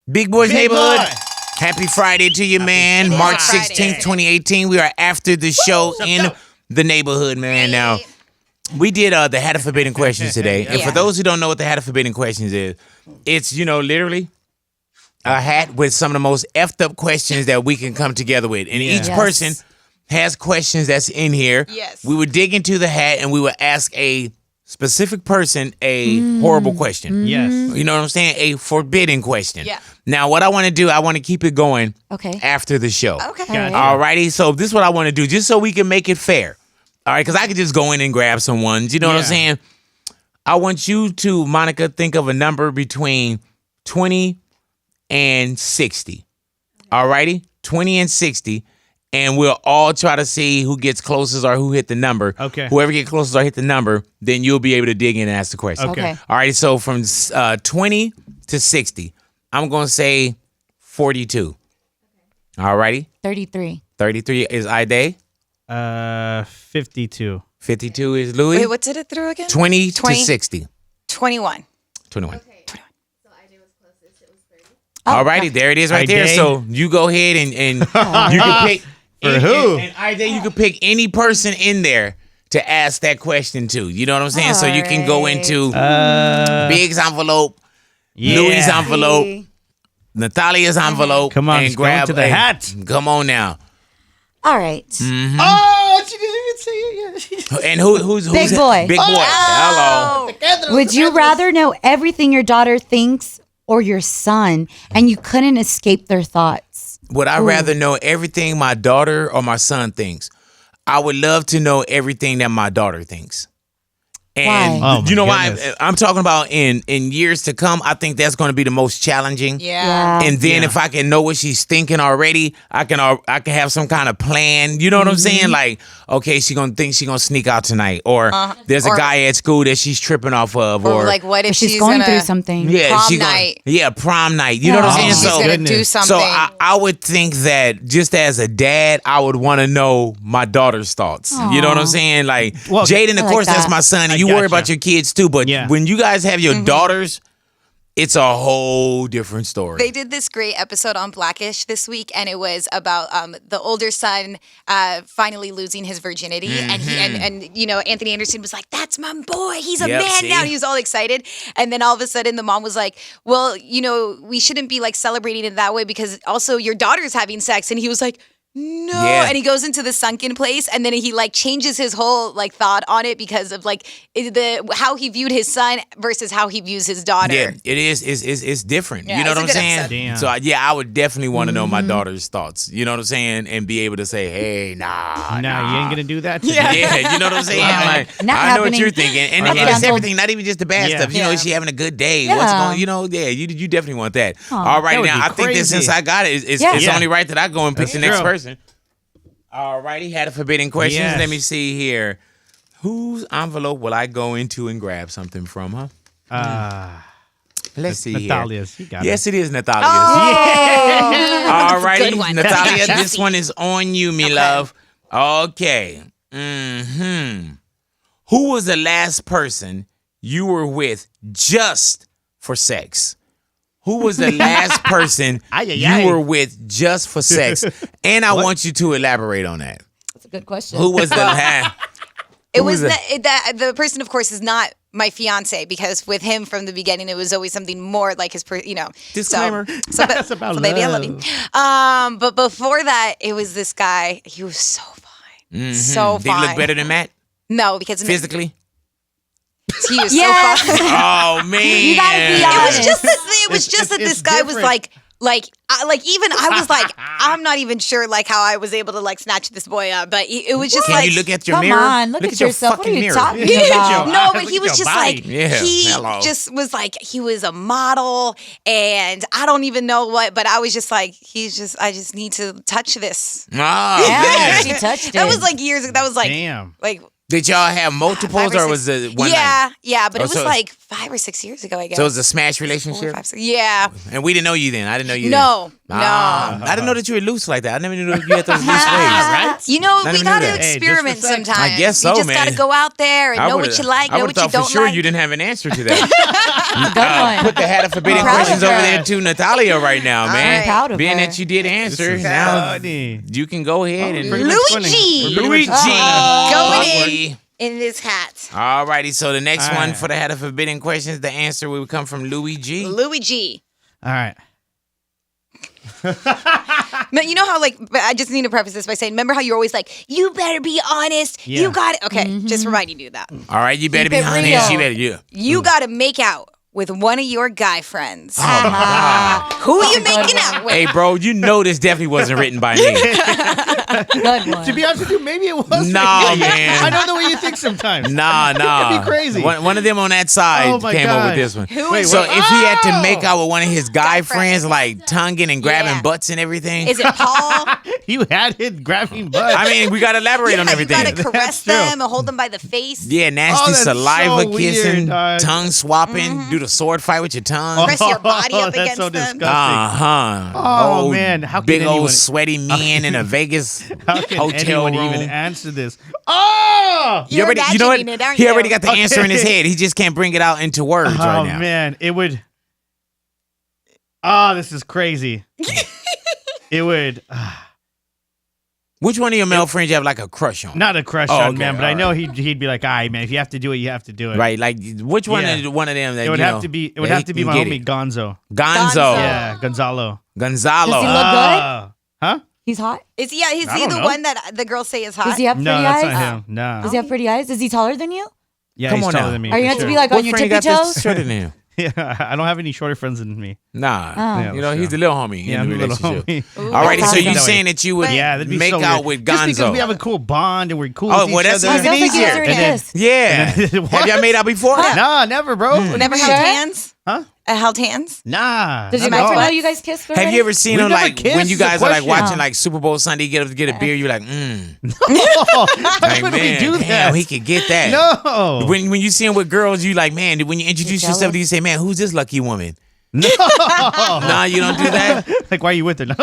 Big Boy's Big Neighborhood. Boy. Happy Friday to you, man. March 16th, 2018. We are after the show in the neighborhood, man. Now, we did the Hat of Forbidden Questions today. And for those who don't know what the Hat of Forbidden Questions is, it's, literally a hat with some of the most effed up questions that we can come together with. And each person has questions that's in here. Yes. We would dig into the hat and we would ask a specific person a horrible question. Yes. You know what I'm saying? A forbidden question. Yeah. Now, what I want to do, I want to keep it going Okay. after the show. Okay. Gotcha. All righty. So this is what I want to do, just so we can make it fair. All right, because I could just go in and grab some ones. You know what I'm saying? I want you to, Monica, think of a number between 20 and 60. All righty? 20 and 60. And we'll all try to see who gets closest or who hit the number. Okay. Whoever gets closest or hit the number, then you'll be able to dig in and ask the question. Okay. All right, so from 20 to 60, I'm going to say 42. All righty? 33. 33 is Ide. 52. 52 is Louis. Wait, what did it through again? 20 20. to 60. 21. 21. Oh, All righty, there it is right there. Ide. So you go ahead and you can pick. For who? And Ide, you can pick any person in there to ask that question to. You know what I'm saying? So you can go into Big's envelope, Louis' envelope, Natalia's envelope. Come on, and just go grab into the hat. Come on now. All right. Oh, she didn't even say it yet. And who's Big Boy. Big Boy. Hello. Would you rather know everything your daughter thinks or your son, and you couldn't escape their thoughts? Would I rather know everything my daughter or my son thinks? I would love to know everything that my daughter thinks. And Why? Oh, my you know goodness. why? I'm talking about in years to come, I think that's going to be the most challenging. Yeah. And then if I can know what she's thinking already, I can have some kind of plan. You know what I'm saying? Like, okay, she's going to think she's going to sneak out tonight. Or there's a guy at school that she's tripping off of. Or like, what if She's going gonna, through something. yeah, prom she night. prom night. You know what I'm saying? She's So gonna do Goodness. something. so I would think that just as a dad, I would want to know my daughter's thoughts. You know what I'm saying? Like, Well, Jaden, of I like course, that's that. my son, and I you worry gotcha. about your kids too. But Yeah. when you guys have Mm-hmm. your daughters, it's a whole different story. They did this great episode on Blackish this week, and it was about the older son finally losing his virginity, and he and Anthony Anderson was like, "That's my boy. He's a Yep, man see? now." He was all excited, and then all of a sudden, the mom was like, "Well, we shouldn't be like celebrating it that way because also your daughter's having sex," and he was like, "No," Yeah. and he goes into the sunken place, and then he like changes his whole like thought on it because of like how he viewed his son versus how he views his daughter. Yeah, it is. It's different. Yeah, you know it's what I'm a good saying? episode. Damn. So I would definitely want to know my daughter's thoughts. You know what I'm saying? And be able to say, hey, nah. No, you ain't gonna do that. Today. Yeah, you know what I'm saying? Like, Not I know what happening. you're thinking, and it's Canceled. everything, not even just the bad Yeah. stuff. You know, Yeah. is she having a good day? Yeah. What's going? You definitely want that. All right, That would now be I think that crazy. since I got it, it's Yeah. only right that I go and pick That's the next true. person. All righty, had a forbidden questions. Yes. Let me see here. Whose envelope will I go into and grab something from? Let's see here. Natalia's. You got Yes, it. it is Natalia's. All righty, good one. Natalia, That's this one is on you, me love. Okay. Who was the last person you were with just for sex? Who was the last person Ay, ay, ay. you were with just for sex? And I want you to elaborate on that. That's a good question. Who was the last? It Who was was that the person, of course, is not my fiance because with him from the beginning, it was always something more like his, Disclaimer. So, That's about so baby, I love love. you. But before that, it was this guy. He was so fine, so Did he fine. look better than Matt No, because physically? he was Yes. so fine. Oh man! You gotta be It was honest. just that It's this guy was different. even I was like, I'm not even sure like how I was able to like snatch this boy up, but it was just Can like you look at your Come mirror? on, look at your yourself. What are fucking you mirror. talking Look at about? your- No, but Look he at was your just body. like Yeah, he hello. just was like he was a model, and I don't even know what, but I was just like I just need to touch this. Oh, Yeah, man. she touched it. That was like years ago. That was like Damn. like Did y'all have multiples 5 or or was 6 it one night? Yeah, but Oh, it was so- like 5 or 6 years ago, I guess. So it was a smash 4 or relationship? 5, 6. Yeah. And we didn't know you then. I didn't know you then. No. I didn't know that you were loose like that. I never knew you had those loose ways. Right? You know, Not we even gotta knew that. Hey, just experiment for sex. sometimes. I guess so, You just man. gotta go out there and know what you like, know what you thought don't for sure like. you didn't have an answer to that. Good one. Put the hat of forbidden Proud of questions over her. there to Natalia right now, man. right. Proud of Being her. that you did answer, is now funny. you can go ahead and pretty much funny. Luigi We're pretty Luigi. much- going in this hat. All righty, so the next All one right. for the hat of forbidden questions, the answer will come from Luigi. Luigi. All right. But you know how, like, but I just need to preface this by saying, remember how you're always like, you better be honest. Yeah. You got it. Okay, just reminding you that. All right, you better Keep be it honest. You real. better, yeah. You got to make out with one of your guy friends. Oh, my God. Who are you making out with? Hey, bro, you know this definitely wasn't written by me. Good one. To be honest with you, maybe it was. No, me. man. I know the way you think sometimes. Nah. It'd be crazy. One of them on that side Oh, my came up with gosh. this one. Who Wait, is So it? if he had to Oh! make out with one of his guy friends, friends. like tonguing and grabbing Yeah. butts and everything, Is it Paul? You had it grabbing butt. I mean, we got to elaborate on You everything. gotta caress That's true. them and hold them by the face. Yeah, nasty Oh, that's saliva so kissing, weird, dog. tongue swapping, do the sword fight with your tongue. Press your body up That's so against them. disgusting. Uh-huh. Oh, Old man. How can big old anyone- sweaty men in a Vegas How can hotel anyone room. even answer this? Oh! You You're know what? imagining it, aren't He you? already got the answer in his Okay. head. He just can't bring it out into words Oh, right now. man. It would. Oh, this is crazy. It would. Which one of your male friends you have like a crush on? Not a crush Oh, on, okay, man, but I all know he'd be like, all right, man, if you have to do it, you have to do it. Right, like which one Yeah. of one of them that It would you have know, to be. It that would he have to be can my get homie it? Gonzo. Gonzo. Yeah, Gonzalo. Gonzalo. Does he look good? Huh? He's hot. Is he I the don't know. one that the girls say is hot? Does he have pretty No, that's eyes? not him. Nah. Does he have pretty eyes? Is he taller than you? Yeah, Come he's on taller now. than me. Are you for going to sure. be like What on your friend tippy got this toes? shorter than him? Yeah, I don't have any shorter friends than me. Nah. Oh. You know, Yeah, he's sure. the little homie Yeah, in I'm the a little relationship. homie. Alrighty, so Awesome. you saying that you would Yeah, that'd be make so out weird. with Just because Gonzo? we have a cool bond and we're cool Oh, with well, each that's other. even Sounds like you guys easier. are And then- kissed. Yeah. What? Have y'all made out before? Nah, never, bro. Never Sure? held hands? Huh? Held hands? Nah. Does your not at boyfriend all. know you guys kissed already? Have you ever seen We've him never like kissed, when you is the guys are like question. watching Oh. like Super Bowl Sunday, get up to get a beer, you're like, Why like, would we man, do damn, that? he could get that. No. When you see him with girls, you like, man, when you introduce You're yourself, jealous? do you say, man, who's this lucky woman? No. Nah, you don't do that. Like, why are you with her? No.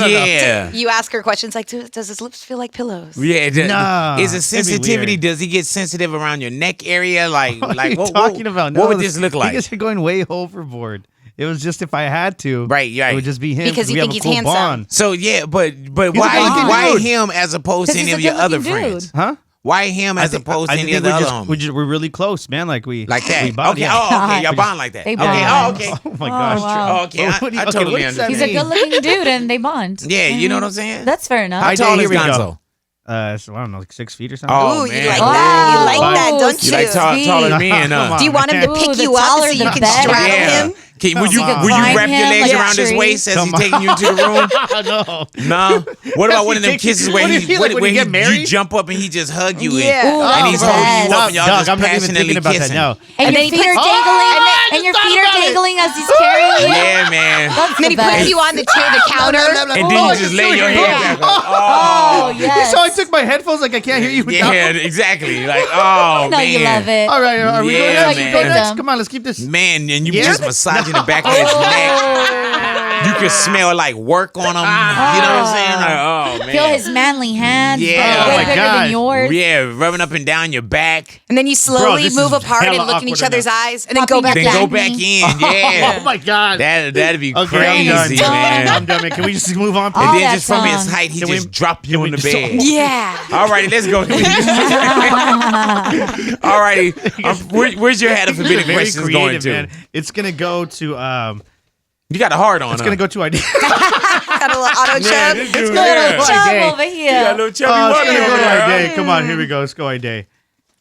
Yeah. You ask her questions like, does his lips feel like pillows? Yeah, Nah, is it it'd be sensitivity? weird. Does he get sensitive around your neck area? Like, What are like you what, talking about? What would this- this look like? You guys are going way overboard. It was just if I had to. Right, right. It would just be him Because you we have think a he's cool handsome. bond. So yeah, but He's a why good-looking why dude. him as opposed to 'Cause any he's of a your other good-looking friends? dude. Huh? Why him as opposed to any of the other homies? We're really close, man. Like we Like that? We bond, Okay. yeah. Oh, okay. Y'all bond like that. They Okay. bond. Oh, okay. Oh my Oh, gosh. wow. Oh, okay. I What do you- I okay, totally what does that understand. He's a mean? good-looking dude, and they bond. Yeah, you know what I'm saying? That's fair enough. How Alright, tall here is we go. Gonzo? So I don't know, like 6 feet or something. Oh, Ooh, man. you like Oh. that? You like Wow. that, don't You you? like taller than me, and Come on. Do you want him to Ooh, pick the you up taller so you the can better. straddle Yeah. him? Would you Come on. would you Climb wrap your him legs like a around his tree. waist as he's Come on. taking you into the room? No. No. What about one of them He takes- kisses what where do you he feel like when where you get you married? jump up and he just hug you Yeah. in, Ooh, and he's oh, holding you yes. up and y'all Dog, just I'm not even passionately thinking about kissing? that. No. And, And then your he feet are puts- dangling, and then- and your I just feet thought are about it. dangling as he's carrying you. Yeah, man. That's And then he the puts best. you on the counter. And then you just lay your head back. Oh, You yes. saw I took my headphones like I can't hear you. without- Yeah, exactly. Like, oh No, man. you love it. All right, are we Yeah, going next? man. Go next? Them. Come on, let's keep this. Man, and you Yeah? just massaging the back of his neck. You could smell like work on him. You know what I'm saying? Like, oh man. Feel his manly hands. Yeah. way Oh, my bigger God. than yours. Yeah, rubbing up and down your back. And then you slowly this move is apart and hella look in each awkward other's enough. eyes, and then go Popping back Then your in. go back in. Yeah. Oh my God. That'd be Okay, crazy, I'm done. man. I'm done, man. Can we just move on? And All then that just from his tongue. height, he Can we- just drop you on the bed. Yeah. All righty, let's go. All righty, where's your hat of These are forbidden very questions going creative, to? man. It's gonna go to You got a hard on. It's gonna go to idea. Got a little auto chub. It's Little gonna go chub Day. over You got a here. little chubby Oh, it's water gonna over go to there. Day. Come on, here we go. Let's go Day.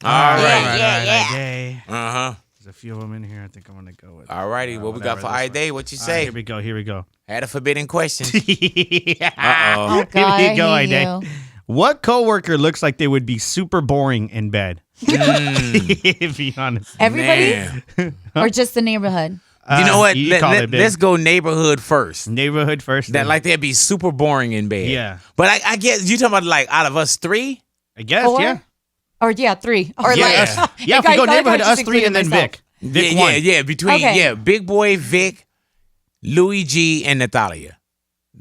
All right. Yeah. Day. Uh huh. There's a few of them in here. I think I'm gonna go with. All righty, what we got for whatever, this Ida? What you All right, say? here we go. Here we go. Had a forbidden question. Yeah. Uh-oh. Oh, God, Here you go, I hate Ida. you. What coworker looks like they would be super boring in bed? Be honest. Everybody? Man. Or just the neighborhood? You know what? You call it big. Let's go neighborhood first. Neighborhood first. That then. like they'd be super boring in bed. Yeah. But I guess you talking about like out of us three? I guess. Four? Yeah. Or, yeah, three. Or Yeah. like, Yeah. If we I go thought I neighborhood, just us three, and then included Vic. Vic yeah, one. yeah. Between Okay. Big Boy, Vic, Louis G, and Natalia.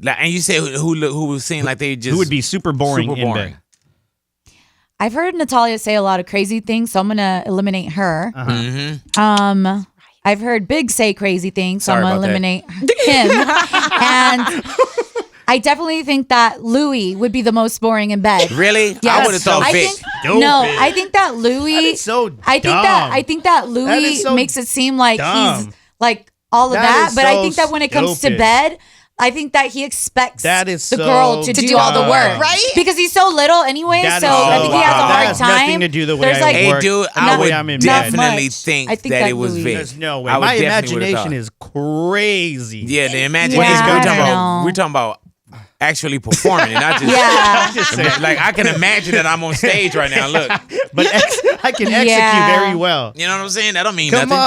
Like, and you said who was seeing like they just Who would be super boring super in boring. bed? I've heard Natalia say a lot of crazy things, so I'm gonna eliminate her. Mm-hmm. I've heard Big say crazy things, so Sorry I'm gonna about eliminate him. And I definitely think that Louis would be the most boring in bed. Really? Yes. I would have thought I Vic. think, no, I think that Louis. That is so I think dumb. I think that That Louis is so makes it seem like dumb. he's like all of That that. is But I so think that when it comes to stupid. bed, I think that he expects That is the so girl to do all the work, dumb. Right? Because he's so little anyway. That So is I so think he has a dumb. hard That has time. nothing to do the way There's I like, Hey, work. dude, the I way would I'm in bed. definitely much. think I think that that it was Louis- Vic. There's no way. I would My definitely would've imagination thought. is crazy. Yeah, the imagination. Yeah, we're I talking don't about. know. We're talking about actually performing, and not just. Yeah. Just saying. Like I can imagine that I'm on stage right now. Look, But I can execute Yeah. very well. you know what I'm saying? That don't mean Come nothing.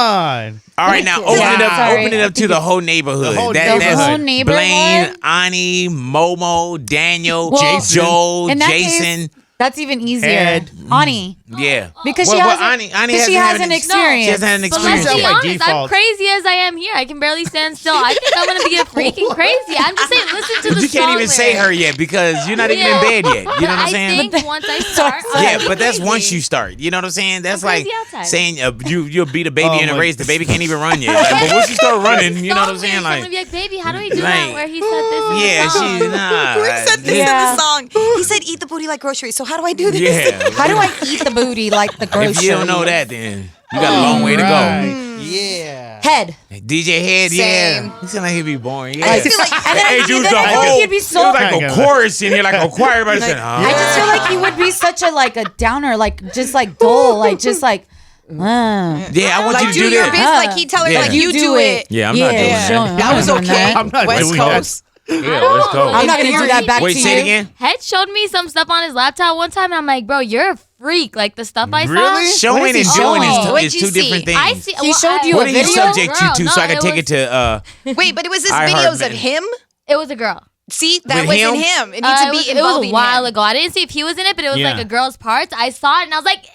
on. All right, now Yeah. Sorry. open it up to the whole neighborhood. The whole That's whole neighborhood? Blaine, Ani, Momo, Daniel, Well, Jason. Joel, In that Jason. case, that's even easier. Ed. Ani. Yeah, Because Well, she well, hasn't, Ani because she hasn't hasn't had experienced. She hasn't had an But experience let's be by yet. honest, I'm default. crazy as I am here. I can barely stand still. I think I'm gonna get freaking crazy. I'm just saying, listen to the You can't song even say lyrics. her yet because you're not even in bed yet. You know what I'm saying? I think once I start, Yeah, but that's once you start. You know what I'm saying? That's I'm like crazy outside. saying you'll beat a baby Oh in a my- race. The baby can't even run yet. Like, but once you start running, you know what I'm saying? I'm Like, gonna be like, baby, how do we do like, that? Where he said this in yeah, the song? she nah. Rick said this Yeah. in the song. He said, "Eat the booty like groceries." So how do I do this? Yeah. How do I eat the booty like the groceries? If you don't know that, then you got a long way to go. Right. Yeah. Head. DJ Head, yeah. Same. He sound like he'd be boring. Yeah. I feel like And then, Hey, dude, then the I feel like whole he'd be it so. was like Kinda. a chorus in here, like a choir. Everybody said, I just feel like he would be such a like a downer, like just like dull, like just like. yeah, I want you like to do do your this. biz, like he tell her Yeah. like you do it. Yeah, I'm not doing Yeah, that. That was okay. I'm not West doing that. Coast. Yeah, let's go. I'm not gonna do that back Wait, to say you. it again. Head showed me some stuff on his laptop one time, and I'm like, bro, you're a freak. Like the stuff I Really? saw. Showing What is and he doing showing? is What'd you two see? different things. I see. He showed you What a did he video? subject you to Girl, so I no, can take it to Wait, but it was this I videos heard of him. It was a girl. See, that With wasn't him? him. It needs to be it was involving a while him. ago. I didn't see if he was in it, but it was Yeah. like a girl's parts. I saw it and I was like, ew.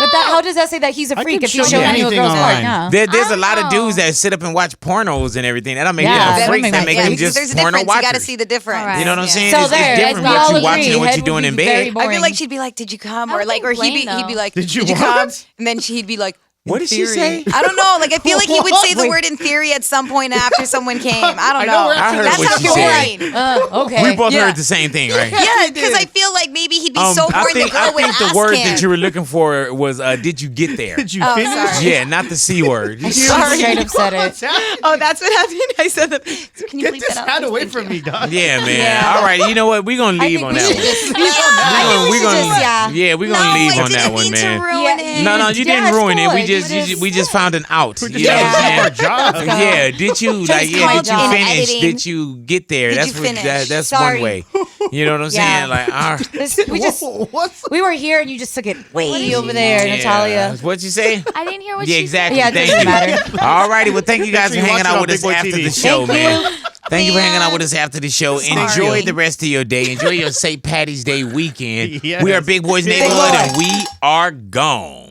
But that, how does that say that he's a I freak could if he's show you showing you a anything girl's part? online. Yeah. There's a don't lot of know. dudes that sit up and watch pornos and everything. That don't make Yeah, them that freaks. don't That make make sense. them because just there's a porno difference. You got to watchers. see the difference. All right. You know what I'm Yeah. saying? So It's there, different we what all you agree. watching and what Head you're doing would in be very bed. boring. I feel like she'd be like, "Did you come?" I Or would like, or he'd complain, be like, Did you come?" what? And then he'd be like, What "In did she theory." say? I don't know. Like I feel like he would say the Wait. word "in theory" at some point after someone came. I don't I know know. where I heard That's what how she you're said. boring. Okay. We both Yeah. heard the same thing, right? Yeah, because I feel like maybe he'd be so I bored the think, girl I would think the ask word him. that you were looking for was "Did you get there?" Did you Oh, finish? sorry. Yeah, not the C word. She straight up said it. Oh, that's what happened. I said that. So can you Get bleep this that out? hat please? away Thank from you. me, dog. Yeah, man. Yeah. All right, you know what? We're gonna I leave think on we that should one. just. I think we should just, yeah. We're gonna leave No, on I that didn't one, mean man. to ruin Yeah. it. No, you Yeah, didn't it's ruin it. good. We just found an out. We're You just know trying what to do I'm our job. saying? Yeah, did you like? Yeah, called did you in finish? editing. Did you get there? Did That's you what. finish? That's Sorry. one way. You know what I'm Yeah. saying? Like, all right. We were here and you just took it way over there, Yeah. Natalia. What'd you say? I didn't hear what Yeah, she exactly. Yeah, it Thank doesn't you. matter. All righty. Well, thank you guys sure for you hanging watch it out on with us Big Boy after TV. the show, Thank man. you. Thank you for hanging out with us after the show. Enjoy Sorry. the rest of your day. Enjoy your St. Patty's Day weekend. Yes. We are Big Boys Big Neighborhood, Boy. and we are gone.